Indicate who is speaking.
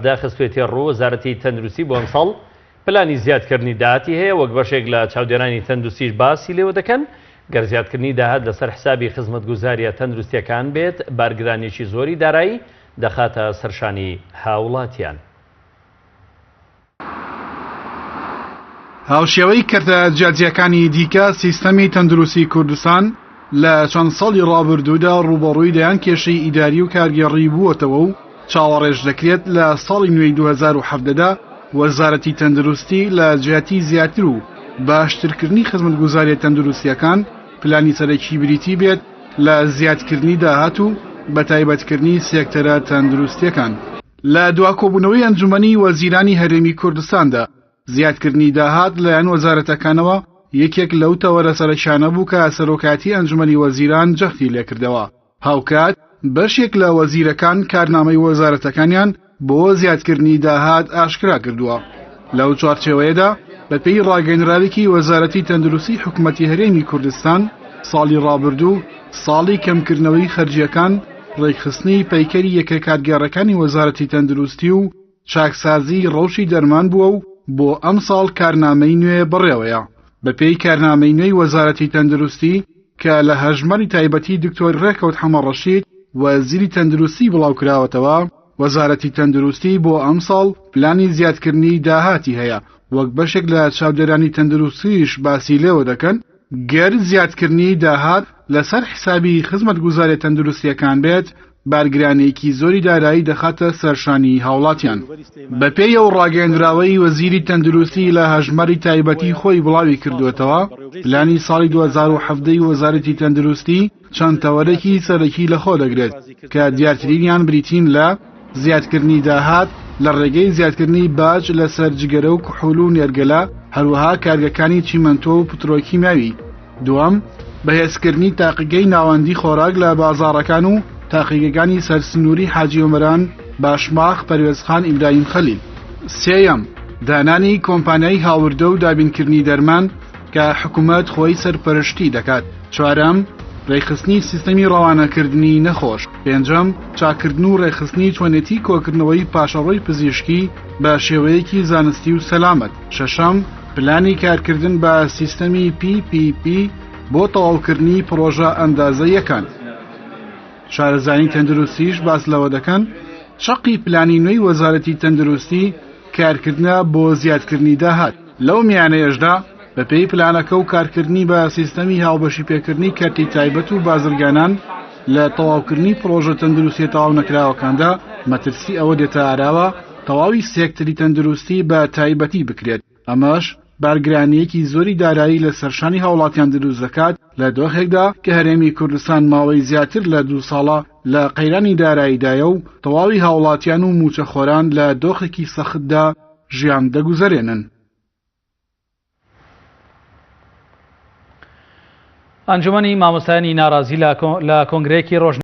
Speaker 1: داخستوێتی ڕوو وەزارەتی تەندروستی بۆ ئەم ساڵ پلانی زیادکردنی داهاتی هەیە وەک بەشێک لە چاودێرانی تەندروستیش باسی لێوە دەکەن گەر زیادکردنی داهات لەسەر حسابی خزمەتگوزاریە تەندروستیەکان بێت بارگرانێکی زۆری دارایی دەخاتە سەرشانی هاوڵاتیان.
Speaker 2: هاوشێوەی کردە جیاجیەکانی دیکە سیستەمی تەندروستی کوردستان لە چەند ساڵی ڕابردوودا ڕوبەڕووی دەیان کێشەی ئیداری و کارگێڕی بووەتەوە و چاوەڕێژ دەکرێت لە ساڵی نوێی 2017دا وەزارەتی تەندروستی لە جیاتی زیاتر و باشترکردنی خزمەتگوزاریە تەندروستیەکان پلانی سەرەکی بریتی بێت لە زیادکردنی داهات و بەتایبەتکردنی سێکتەرە تەندروستیەکان. لە دواکۆبوونەوەی ئەنجومەنی وەزیرانی هەرێمی کوردستاندا زیادکردنی داهات لەلایەن وەزارەتەکانەوە یەکێک لەو تەوەرە سەرەکیانە بوو کە سەرۆکاتی ئەنجومەنی وەزیران جەختی لێکردەوە. هاوکات بەشێک لە وەزیرەکان کارنامەی وەزارەتەکانیان بۆ زیادکردنی داهات ئاشکرا کردووە. لەو چوارچێوەیەدا بەپێی ڕاگەیەنراوێکی وەزارەتی تەندروستی حکوومەتی هەرێمی کوردستان ساڵی ڕابردوو ساڵی کەمکردنەوەی خەرجیەکان ڕێکخستنی پەیکەری یەکە کارگێڕەکانی وەزارەتی تەندروستی و چاکسازی ڕەوشی دەرمان بووە و بۆ ئەم ساڵ کارنامەی نوێ بڕێوەیە. بەپێی کارنامەی نوێی وەزارەتی تەندروستی کە لە هەژمەری تایبەتی دکتۆر ڕێکەوت حەمەڕەشید وەزیری تەندروستی بڵاوکراوەتەوە وەزارەتی تەندروستی بۆ ئەم ساڵ پلانی زیادکردنی داهاتی هەیە وەک بەشێک لە چاودێرانی تەندروستیش باسی لێوە دەکەن گەر زیادکردنی داهات لەسەر حسابی خزمەتگوزاریە تەندروستیەکان بێت بارگرانێکی زۆری دارایی دەخاتە سەرشانی هاوڵاتیان. بەپێی ئەو ڕاگەیەندراوەی وەزیری تەندروستی لە هەژمەری تایبەتی خۆی بڵاوی کردوێتەوە پلانی ساڵی 2017 وەزارەتی تەندروستی چەند تەوەرەکی سەرەکی لەخۆ دەگرێت کە دیارترینیان بریتین لە زیادکردنی داهات لە ڕێگەی زیادکردنی باج لەسەر جگەرە و کحوڵ و نێرگەلە هەروەها کارگەکانی چیمەنتۆ و پترۆکیماوی. دووەم بەهێزکردنی تاقیگەی ناوەندی خۆراک لە بازاڕەکان و تاقیگەکانی سەرسنووری حاجی عومران باشماخ پەروێزخان ئیبراهیم خەلیل. سێیەم دانانی کۆمپانیای هاوردە و دابینکردنی دەرمان کە حکوومەت خۆی سەرپەرشتی دەکات. چوارەم ڕێکخستنی سیستەمی ڕەوانەکردنی نەخۆش. پێنجەم چاکردن و ڕێکخستنی توانێتی کۆکردنەوەی پاشەڕۆی پزیشکی بە شێوەیەکی زانستی و سەلامەت. شەشەم پلانی کارکردن بە سیستەمی PPP بۆ تەواوکردنی پرۆژە ئەندازە یەکان. شارەزانی تەندروستیش باس لەوە دەکەن شەقی پلانی نوێی وەزارەتی تەندروستی کارکردنە بۆ زیادکردنی داهات. لەو میانەیەشدا بەپێی پلانەکە و کارکردنی بە سیستەمی هاوبەشی پێکردنی کەرتی تایبەت و بازرگانان لە تەواوکردنی پرۆژە تەندروستی تەواو نەکراوەکاندا مەترسی ئەوە دێتە ئاراوە تەواوی سێکتەری تەندروستی بە تایبەتی بکرێت. ئەمەش بارگرانیەکی زۆری دارایی لە سەرشانی هاوڵاتیان دروست دەکات لە دۆخێکدا کە هەرێمی کوردستان ماوەی زیاتر لە 2 ساڵە لە قەیرانی داراییدایە و تەواوی هاوڵاتیان و موچەخۆران لە دۆخێکی سەختدا ژیان دەگوزارێنن.
Speaker 3: ئەنجومەنی مامۆستایانی ناڕازی لە کۆنگرەیەکی ڕۆژنامە